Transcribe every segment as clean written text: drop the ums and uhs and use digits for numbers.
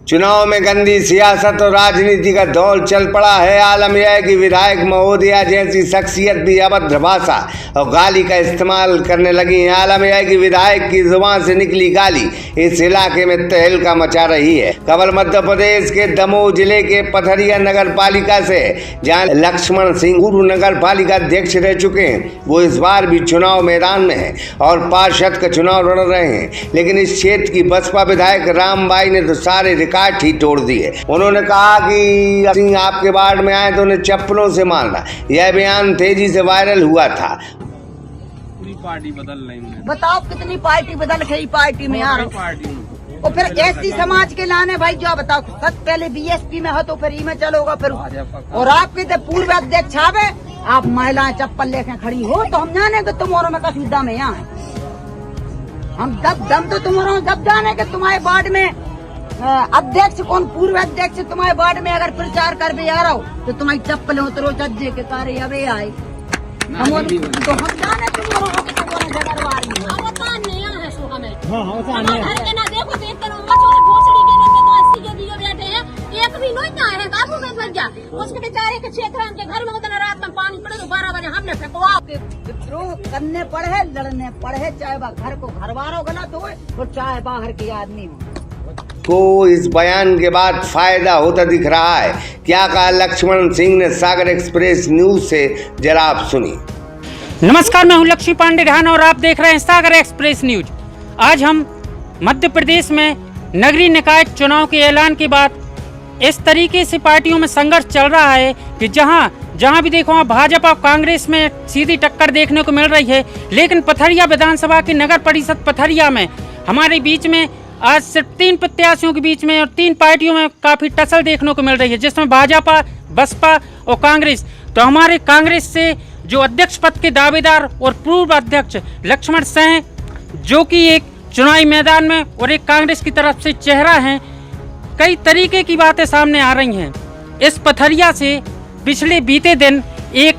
चुनाव में गंदी सियासत और राजनीति का दौर चल पड़ा है। आलम यह है कि विधायक महोदया जैसी शख्सियत भी अभद्र भाषा और गाली का इस्तेमाल करने लगी हैं। आलम यह है कि विधायक की जुबान से निकली गाली इस इलाके में तहलका मचा रही है। खबर मध्य प्रदेश के दमोह जिले के पथरिया नगर पालिका से, जहाँ लक्ष्मण सिंह पूर्व नगर पालिका अध्यक्ष रह चुके हैं, वो इस बार भी चुनाव मैदान में है और पार्षद का चुनाव लड़ रहे हैं। लेकिन इस क्षेत्र की बसपा विधायक रामबाई ने तो सारे रिकॉर्ड ही तोड़ दिए। उन्होंने कहा कि सिंह आपके वार्ड में आए तो उन्हें चप्पलों से मारना। यह बयान तेजी से वायरल हुआ था। पूरी पार्टी बदल रही है। बताओ कितनी पार्टी बदल गई पार्टी में यार। और फिर एसटी समाज के लाने भाई जो बताओ, सब पहले बीएसपी में हो तो फिर ई में चलोगा फिर। और आपके तो पूर्व अध्यक्ष आवे, आप महिलाएं चप्पल लेके खड़ी हो तो हम जाने कि तुम्हारों में कभी दम है। यहाँ हम दम तो तुम्हारों जब जाने के तुम्हारे वार्ड में अध्यक्ष कौन, पूर्व अध्यक्ष तुम्हारे वार्ड में अगर प्रचार कर भी आ रहा हो तो तुम्हारी चप्पल उतरो चज्जे के कार्य अबे आए तो हम जाने तुम्हारों एक भी नहीं है काबू में बन गया उसके बेचारे के क्षेत्र के घर में उतना रात में पानी पड़े तो 12 बजे हमने फेंकवा विद्रोह करने पड़े, लड़ने पड़े, चाहे वह घर को घरवारों गलत हो और चाहे बाहर के आदमी हो। को इस बयान के बाद फायदा होता दिख रहा है। क्या कहा लक्ष्मण सिंह ने सागर एक्सप्रेस न्यूज से, जरा आप सुनिए। नमस्कार, मैं हूं लक्ष्मी पांडे ढाना और आप देख रहे हैं सागर एक्सप्रेस न्यूज। आज हम मध्य प्रदेश में नगरीय निकाय चुनाव के ऐलान के बाद इस तरीके से पार्टियों में संघर्ष चल रहा है कि जहां भी देखो भाजपा और कांग्रेस में सीधी टक्कर देखने को मिल रही है। लेकिन पथरिया विधानसभा की नगर परिषद पथरिया में हमारे बीच में आज सिर्फ 3 प्रत्याशियों के बीच में और 3 पार्टियों में काफ़ी टसल देखने को मिल रही है, जिसमें भाजपा, बसपा और कांग्रेस। तो हमारे कांग्रेस से जो अध्यक्ष पद के दावेदार और पूर्व अध्यक्ष लक्ष्मण सिंह, जो कि एक चुनावी मैदान में और एक कांग्रेस की तरफ से चेहरा हैं, कई तरीके की बातें सामने आ रही हैं। इस पथरिया से पिछले बीते दिन एक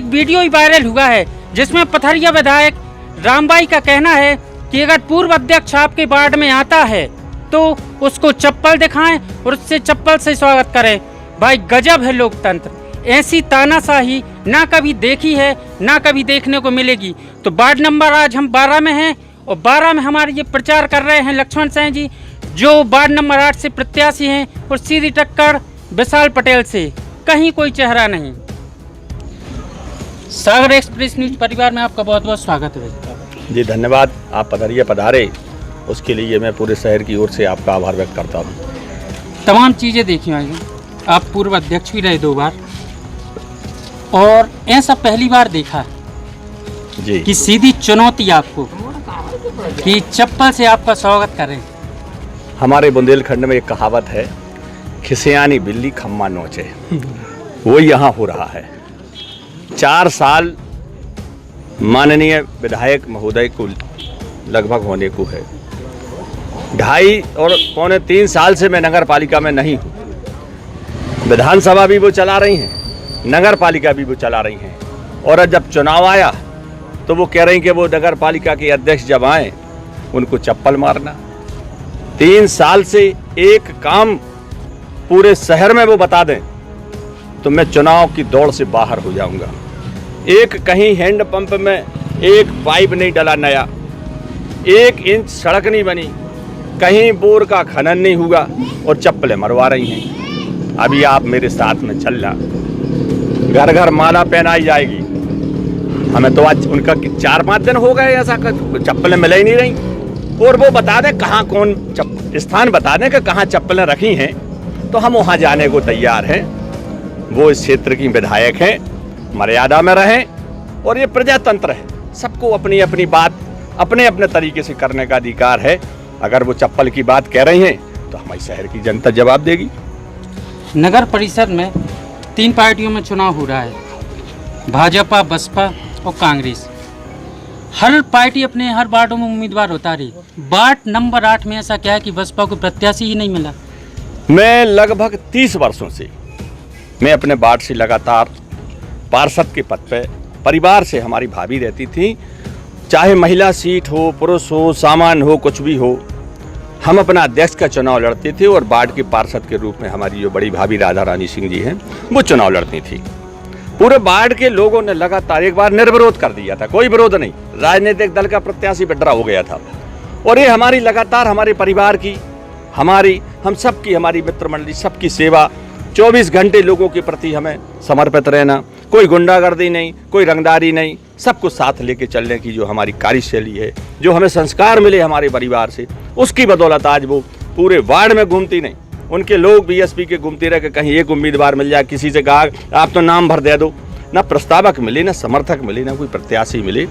वीडियो ही वायरल हुआ है, जिसमें पथरिया विधायक रामबाई का कहना है कि अगर पूर्व अध्यक्ष आपके वार्ड में आता है तो उसको चप्पल दिखाएं और उससे चप्पल से स्वागत करें। भाई गजब है लोकतंत्र। ऐसी तानाशाही ना कभी देखी है ना कभी देखने को मिलेगी। तो वार्ड नंबर आज हम 12 में हैं और 12 में हमारे ये प्रचार कर रहे हैं लक्ष्मण सिंह जी, जो वार्ड नंबर 8 से प्रत्याशी हैं, और सीधी टक्कर विशाल पटेल से, कहीं कोई चेहरा नहीं। सागर एक्सप्रेस न्यूज परिवार में आपका बहुत बहुत स्वागत है जी। धन्यवाद, आप पथरिया पधारे उसके लिए मैं पूरे शहर की ओर से आपका आभार व्यक्त करता हूँ। तमाम चीज़ें देखी होंगी, आप पूर्व अध्यक्ष भी रहे 2 बार और ऐसा पहली बार देखा जी कि सीधी चुनौती आपको कि चप्पल से आपका स्वागत करें। हमारे बुंदेलखंड में एक कहावत है, खिसियानी बिल्ली खम्मा नोचे, वो यहाँ हो रहा है। 4 साल माननीय विधायक महोदय को लगभग होने को है। 2.5 और पौने 3 साल से मैं नगर पालिका में नहीं हूँ। विधानसभा भी वो चला रही हैं, नगर पालिका भी वो चला रही हैं, और जब चुनाव आया तो वो कह रही कि वो नगर पालिका के अध्यक्ष जब आए उनको चप्पल मारना। 3 साल से एक काम पूरे शहर में वो बता दें तो मैं चुनाव की दौड़ से बाहर हो जाऊंगा। एक कहीं हैंडपंप में एक पाइप नहीं डला नया, 1 इंच सड़क नहीं बनी, कहीं बोर का खनन नहीं हुआ और चप्पलें मरवा रही हैं। अभी आप मेरे साथ में चलना, घर घर माला पहनाई जाएगी। हमें तो आज उनका 4-5 दिन हो गए ऐसा, चप्पलें मिल ही नहीं रही। और वो बता दें कहाँ कौन स्थान बता दें कि कहाँ चप्पलें रखी हैं तो हम वहाँ जाने को तैयार हैं। वो इस क्षेत्र की विधायक हैं, मर्यादा में रहें, और ये प्रजातंत्र है, सबको अपनी अपनी बात अपने अपने तरीके से करने का अधिकार है। अगर वो चप्पल की बात कह रही हैं तो हमारे शहर की जनता जवाब देगी। नगर परिषद में 3 पार्टियों में चुनाव हो रहा है, भाजपा, बसपा और कांग्रेस। हर पार्टी अपने हर वार्डों में उम्मीदवार उतार रही। वार्ड नंबर 8 में ऐसा क्या है कि बसपा को प्रत्याशी ही नहीं मिला? मैं लगभग 30 वर्षों से मैं अपने वार्ड से लगातार पार्षद के पद पे, परिवार से हमारी भाभी रहती थी, चाहे महिला सीट हो, पुरुष हो, सामान्य हो, कुछ भी हो, हम अपना अध्यक्ष का चुनाव लड़ते थे और वार्ड के पार्षद के रूप में हमारी जो बड़ी भाभी राधा रानी सिंह जी हैं वो चुनाव लड़ती थी। पूरे वार्ड के लोगों ने लगातार एक बार निर्विरोध कर दिया था, कोई विरोध नहीं, राजनीतिक दल का प्रत्याशी विड्रा हो गया था। और ये हमारी लगातार हमारे परिवार की, हम सबकी, हमारी मित्र मंडली सबकी सेवा, 24 घंटे लोगों के प्रति हमें समर्पित रहना, कोई गुंडागर्दी नहीं, कोई रंगदारी नहीं, सबको साथ लेके चलने की जो हमारी कार्यशैली है, जो हमें संस्कार मिले हमारे परिवार से, उसकी बदौलत आज वो पूरे वार्ड में घूमती नहीं। उनके लोग बीएसपी के घूमते रहे कि कहीं एक उम्मीदवार मिल जाए, किसी से कहा आप तो नाम भर दे दो, ना प्रस्तावक मिले, ना समर्थक मिले, ना कोई प्रत्याशी मिले।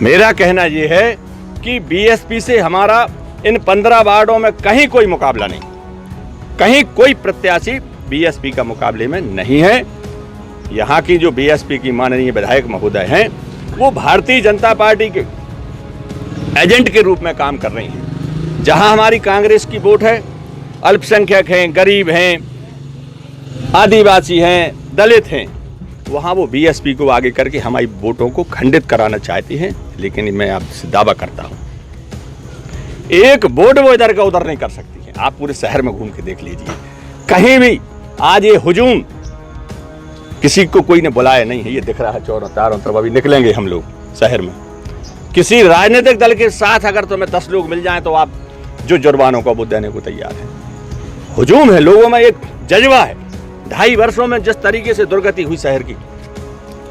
मेरा कहना ये है कि बीएसपी से हमारा इन 15 वार्डों में कहीं कोई मुकाबला नहीं, कहीं कोई प्रत्याशी बीएसपी का मुकाबले में नहीं है। यहाँ की जो बीएसपी की माननीय विधायक महोदय हैं वो भारतीय जनता पार्टी के एजेंट के रूप में काम कर रही हैं। जहाँ हमारी कांग्रेस की वोट है, अल्पसंख्यक हैं, गरीब हैं, आदिवासी हैं, दलित हैं, वहाँ वो बीएसपी को आगे करके हमारी वोटों को खंडित कराना चाहती हैं। लेकिन मैं आपसे दावा करता हूँ एक वोट वो इधर का उधर नहीं कर सकती है। आप पूरे शहर में घूम के देख लीजिए, कहीं भी आज ये हुजूम किसी को कोई ने बुलाया नहीं है। ये दिख रहा है चारों तरफ, अभी निकलेंगे हम लोग शहर में। किसी राजनीतिक दल के साथ अगर तुम्हें 10 लोग मिल जाएं तो आप जो जुर्मानों का वो देने को तैयार है। हुजूम है, लोगों में एक जज्बा है। 2.5 वर्षों में जिस तरीके से दुर्गति हुई शहर की,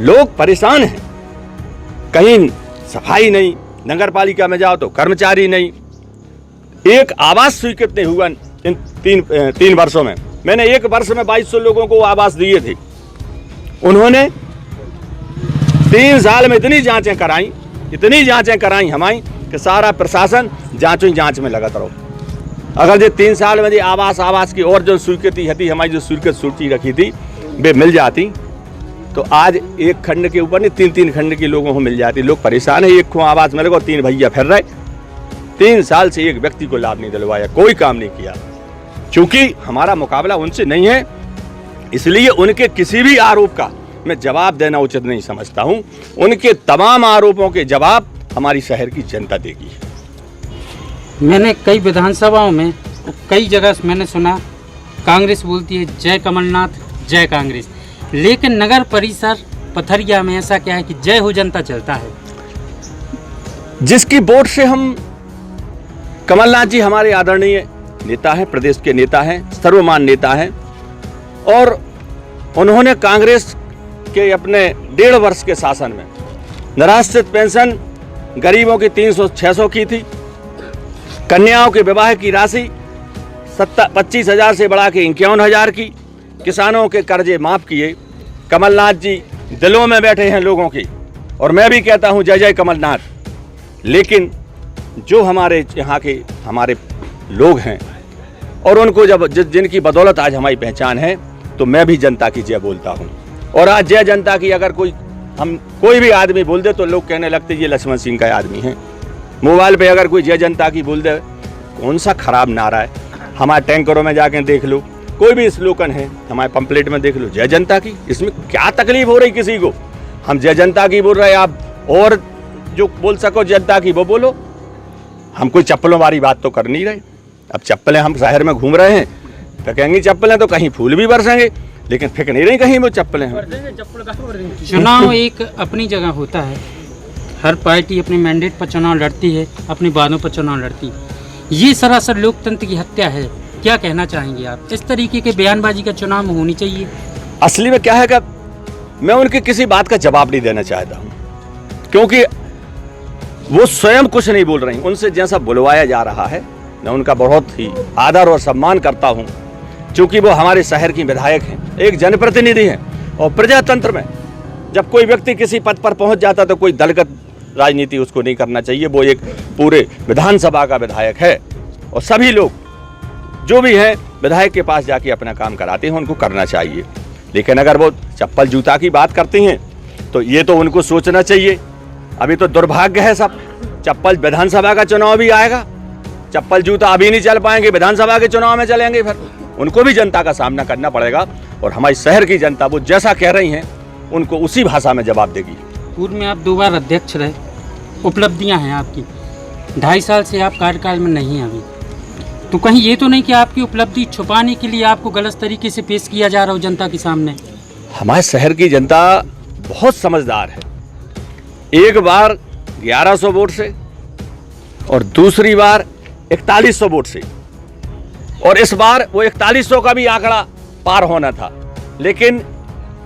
लोग परेशान हैं। कहीं सफाई नहीं, नगर पालिका में जाओ तो कर्मचारी नहीं, एक आवास स्वीकृत नहीं हुआ इन तीन वर्षों में। मैंने एक वर्ष में 2200 लोगों को आवास दिए थे। उन्होंने 3 साल में इतनी जांचें कराई हमारी कि सारा प्रशासन जांच में लगा रहो। अगर ये 3 साल में आवास की और जो स्वीकृति थी, हमारी जो स्वीकृत सूची रखी थी वे मिल जाती तो आज एक खंड के ऊपर नहीं 3 खंड के लोगों को मिल जाती। लोग परेशान है, एक को आवास मिलेगा, 3 भैया फिर रहे। 3 साल से एक व्यक्ति को लाभ नहीं दिलवाया, कोई काम नहीं किया। चूंकि हमारा मुकाबला उनसे नहीं है, इसलिए उनके किसी भी आरोप का मैं जवाब देना उचित नहीं समझता हूं। उनके तमाम आरोपों के जवाब हमारी शहर की जनता देगी। मैंने कई विधानसभाओं में कई जगह मैंने सुना कांग्रेस बोलती है जय कमलनाथ, जय कांग्रेस, लेकिन नगर परिषद पथरिया में ऐसा क्या है कि जय हो जनता चलता है। जिसकी वोट से हम, कमलनाथ जी हमारे आदरणीय नेता हैं, प्रदेश के नेता हैं, सर्वमान्य नेता हैं, और उन्होंने कांग्रेस के अपने 1.5 वर्ष के शासन में निराश्रित पेंशन गरीबों की 300-600 की थी, कन्याओं के विवाह की राशि 25,000 से बढ़ा के 51,000 की, किसानों के कर्जे माफ किए। कमलनाथ जी दिलों में बैठे हैं लोगों की, और मैं भी कहता हूं जय जय कमलनाथ। लेकिन जो हमारे यहाँ के हमारे लोग हैं और उनको जब जिनकी बदौलत आज हमारी पहचान है, तो मैं भी जनता की जय बोलता हूँ। और आज जय जनता की अगर कोई भी आदमी बोल दे तो लोग कहने लगते ये लक्ष्मण सिंह का आदमी है। मोबाइल पे अगर कोई जय जनता की बोल दे, कौन सा खराब नारा है। हमारे टैंकरों में जाके देख लो, कोई भी स्लोगन है हमारे पंपलेट में देख लो जय जनता की। इसमें क्या तकलीफ हो रही किसी को? हम जय जनता की बोल रहे, आप और जो बोल सको जनता की वो बोलो। हम कोई चप्पलों वाली बात तो कर नहीं रहे। अब चप्पलें हम शहर में घूम रहे हैं, फेंकेंगी चप्पलें तो कहीं फूल भी बरसेंगे, लेकिन फेंक नहीं रही कहीं वो चप्पलें हैं। चुनाव एक अपनी जगह होता है, हर पार्टी अपने मैंडेट पर चुनाव लड़ती है, अपने वादों पर चुनाव लड़ती है। ये सरासर लोकतंत्र की हत्या है। क्या कहना चाहेंगे आप? इस तरीके के बयानबाजी का चुनाव में होनी चाहिए। असली में क्या है कि मैं उनके किसी बात का जवाब नहीं देना चाहता हूँ, क्योंकि वो स्वयं कुछ नहीं बोल रही। उनसे जैसा बुलवाया जा रहा है, मैं उनका बहुत ही आदर और सम्मान करता हूँ, क्योंकि वो हमारे शहर की विधायक हैं, एक जनप्रतिनिधि हैं। और प्रजातंत्र में जब कोई व्यक्ति किसी पद पर पहुंच जाता तो कोई दलगत राजनीति उसको नहीं करना चाहिए। वो एक पूरे विधानसभा का विधायक है, और सभी लोग जो भी हैं विधायक के पास जाके अपना काम कराते हैं, उनको करना चाहिए। लेकिन अगर वो चप्पल जूता की बात करती हैं तो ये तो उनको सोचना चाहिए। अभी तो दुर्भाग्य है सब, चप्पल विधानसभा का चुनाव भी आएगा, चप्पल जूता अभी नहीं चल पाएंगे, विधानसभा के चुनाव में चलेंगे, फिर उनको भी जनता का सामना करना पड़ेगा। और हमारी शहर की जनता वो जैसा कह रही हैं उनको उसी भाषा में जवाब देगी। पूर्व में आप 2 बार अध्यक्ष रहे, उपलब्धियां हैं आपकी, 2.5 साल से आप कार्यकाल में नहीं हैं अभी, तो कहीं ये तो नहीं कि आपकी उपलब्धि छुपाने के लिए आपको गलत तरीके से पेश किया जा रहा हो जनता के सामने? हमारे शहर की जनता बहुत समझदार है। एक बार 1100 वोट से और दूसरी बार 4100 वोट से, और इस बार वो 4100 का भी आंकड़ा पार होना था, लेकिन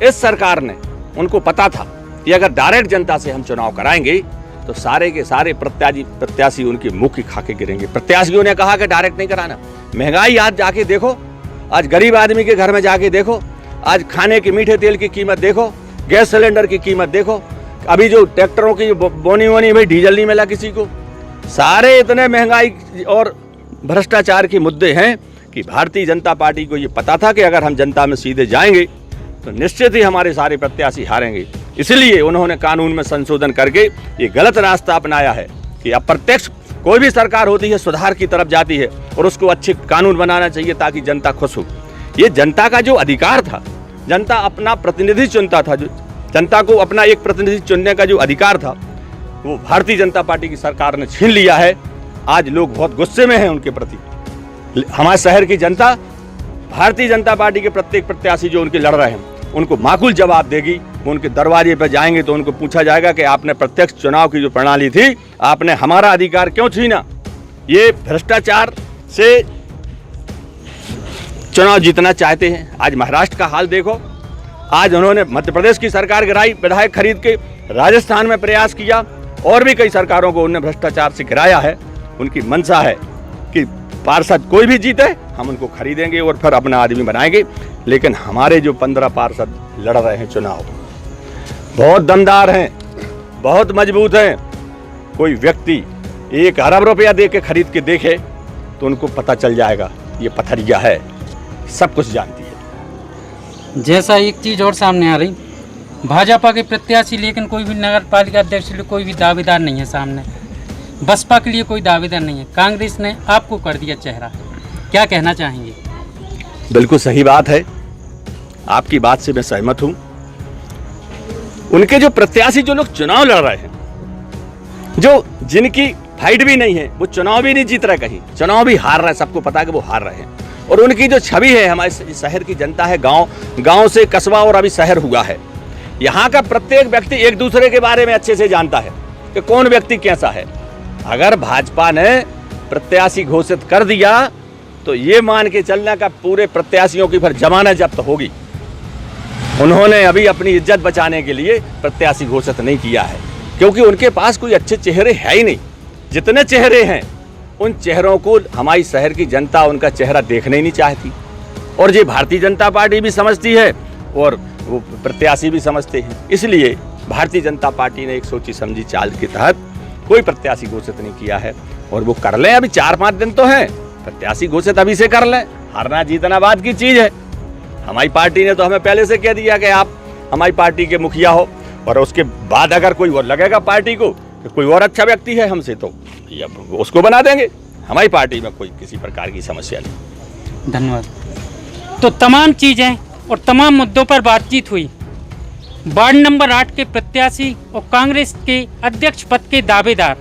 इस सरकार ने, उनको पता था कि अगर डायरेक्ट जनता से हम चुनाव कराएंगे तो सारे के सारे प्रत्याशी उनके मुंह की खाके गिरेंगे। प्रत्याशियों ने कहा कि डायरेक्ट नहीं कराना। महंगाई आज जाके देखो, आज गरीब आदमी के घर में जाके देखो, आज खाने के मीठे तेल की कीमत देखो, गैस सिलेंडर की कीमत देखो, अभी जो ट्रैक्टरों की बोनी भाई डीजल नहीं मिला किसी को। सारे इतने महंगाई और भ्रष्टाचार के मुद्दे हैं कि भारतीय जनता पार्टी को ये पता था कि अगर हम जनता में सीधे जाएंगे तो निश्चित ही हमारे सारे प्रत्याशी हारेंगे। इसलिए उन्होंने कानून में संशोधन करके ये गलत रास्ता अपनाया है कि अप्रत्यक्ष कोई भी सरकार होती है सुधार की तरफ जाती है और उसको अच्छे कानून बनाना चाहिए ताकि जनता खुश हो। ये जनता का जो अधिकार था, जनता अपना प्रतिनिधि चुनता था, जो जनता को अपना एक प्रतिनिधि चुनने का जो अधिकार था वो भारतीय जनता पार्टी की सरकार ने छीन लिया है। आज लोग बहुत गुस्से में हैं उनके प्रति। हमारे शहर की जनता भारतीय जनता पार्टी के प्रत्येक प्रत्याशी जो उनके लड़ रहे हैं उनको माकूल जवाब देगी। वो उनके दरवाजे पर जाएंगे तो उनको पूछा जाएगा कि आपने प्रत्यक्ष चुनाव की जो प्रणाली थी, आपने हमारा अधिकार क्यों छीना? ये भ्रष्टाचार से चुनाव जीतना चाहते हैं। आज महाराष्ट्र का हाल देखो, आज उन्होंने मध्य प्रदेश की सरकार गिराई, विधायक खरीद के राजस्थान में प्रयास किया और भी कई सरकारों को उन्होंने भ्रष्टाचार से गिराया है। उनकी मंशा है कि पार्षद कोई भी जीते हम उनको खरीदेंगे और फिर अपना आदमी बनाएंगे। लेकिन हमारे जो 15 पार्षद लड़ रहे हैं चुनाव, बहुत दमदार हैं, बहुत मजबूत हैं। कोई व्यक्ति 1 अरब रुपया दे के खरीद के देखे तो उनको पता चल जाएगा ये पथरिया है, सब कुछ जानती है। जैसा एक चीज़ और सामने आ रही, भाजपा के प्रत्याशी लेकिन कोई भी नगर पालिका अध्यक्ष के लिए कोई भी दावेदार नहीं है सामने, बसपा के लिए कोई दावेदार नहीं है, कांग्रेस ने आपको कर दिया चेहरा, क्या कहना चाहेंगे? बिल्कुल सही बात है, आपकी बात से मैं सहमत हूं। उनके जो प्रत्याशी, जो लोग चुनाव लड़ रहे हैं, जो जिनकी फाइट भी नहीं है, वो चुनाव भी नहीं जीत रहे, कहीं चुनाव भी हार रहे हैं, सबको पता है कि वो हार रहे हैं। और उनकी जो छवि है, हमारे शहर की जनता है, गांव से कस्बा और अभी शहर हुआ है, यहाँ का प्रत्येक व्यक्ति एक दूसरे के बारे में अच्छे से जानता है कि कौन व्यक्ति कैसा है। अगर भाजपा ने प्रत्याशी घोषित कर दिया तो ये मान के चलना का पूरे प्रत्याशियों की फिर जमानत जब्त होगी। उन्होंने अभी अपनी इज्जत बचाने के लिए प्रत्याशी घोषित नहीं किया है, क्योंकि उनके पास कोई अच्छे चेहरे है ही नहीं। जितने चेहरे हैं उन चेहरों को हमारी शहर की जनता उनका चेहरा देखने ही नहीं चाहती, और ये भारतीय जनता पार्टी भी समझती है और वो प्रत्याशी भी समझते हैं। इसलिए भारतीय जनता पार्टी ने एक सोची समझी चाल के तहत कोई प्रत्याशी घोषित नहीं किया है, और वो कर लें। अभी 4-5 दिन तो हैं, प्रत्याशी घोषित अभी से कर लें। हारना जीतना बाद की चीज है। हमारी पार्टी ने तो हमें पहले से कह दिया कि आप हमारी पार्टी के मुखिया हो, और उसके बाद अगर कोई और लगेगा पार्टी को कि कोई और अच्छा व्यक्ति है हमसे, तो उसको बना देंगे। हमारी पार्टी में कोई किसी प्रकार की समस्या नहीं। धन्यवाद। तो तमाम चीज़ें और तमाम मुद्दों पर बातचीत हुई। वार्ड नंबर 8 के प्रत्याशी और कांग्रेस के अध्यक्ष पद के दावेदार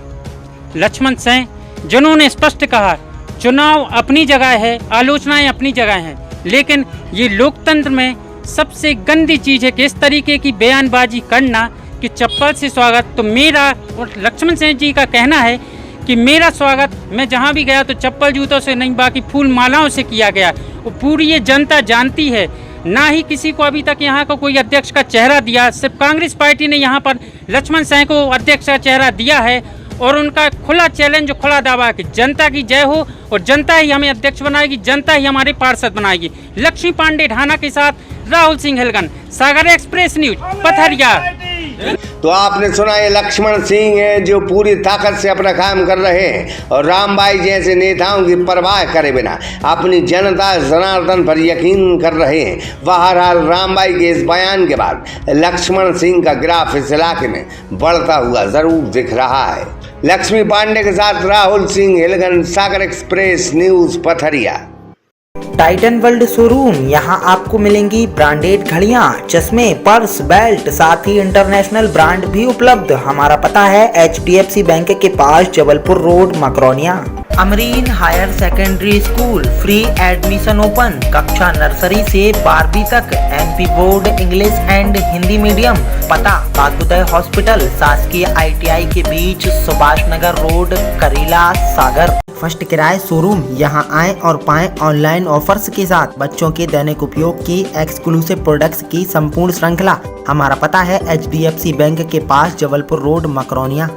लक्ष्मण सिंह, जिन्होंने स्पष्ट कहा चुनाव अपनी जगह है, आलोचनाएं अपनी जगह हैं, लेकिन ये लोकतंत्र में सबसे गंदी चीज़ है कि इस तरीके की बयानबाजी करना कि चप्पल से स्वागत। तो मेरा और लक्ष्मण सिंह जी का कहना है कि मेरा स्वागत मैं जहाँ भी गया तो चप्पल जूतों से नहीं, बाकी फूल मालाओं से किया गया। वो पूरी ये जनता जानती है। ना ही किसी को अभी तक यहाँ को कोई अध्यक्ष का चेहरा दिया, सिर्फ कांग्रेस पार्टी ने यहाँ पर लक्ष्मण सिंह को अध्यक्ष का चेहरा दिया है, और उनका खुला चैलेंज, खुला दावा है कि जनता की जय हो और जनता ही हमें अध्यक्ष बनाएगी, जनता ही हमारे पार्षद बनाएगी। लक्ष्मी पांडे ढाना के साथ राहुल सिंह हिलगन, सागर एक्सप्रेस न्यूज, पथरिया। तो आपने सुना ये लक्ष्मण सिंह है जो पूरी ताकत से अपना काम कर रहे हैं और रामबाई जैसे नेताओं की परवाह करे बिना अपनी जनता जनार्दन पर यकीन कर रहे हैं। बहरहाल रामबाई के इस बयान के बाद लक्ष्मण सिंह का ग्राफ इस इलाके में बढ़ता हुआ जरूर दिख रहा है। लक्ष्मी पांडे के साथ Rahul Singh Hilgan, Sagar express news, Pathariya. Titan world showroom, यहाँ आपको मिलेंगी ब्रांडेड घड़ियाँ, चश्मे, पर्स, बेल्ट, साथ ही इंटरनेशनल ब्रांड भी उपलब्ध। हमारा पता है HDFC बैंक के पास, Jabalpur road, Makronia. Amreen higher secondary school, free admission open, कक्षा नर्सरी से 12वीं तक, MP board English and Hindi medium. पता कात्यायन हॉस्पिटल, शासकीय ITI के बीच, सुभाष नगर रोड, करीला, सागर। फर्स्ट किराए शोरूम, यहाँ आएं और पाएं ऑनलाइन ऑफर्स के साथ बच्चों के दैनिक उपयोग की एक्सक्लूसिव प्रोडक्ट्स की संपूर्ण श्रृंखला। हमारा पता है HDFC बैंक के पास, जबलपुर रोड, मकरोनिया।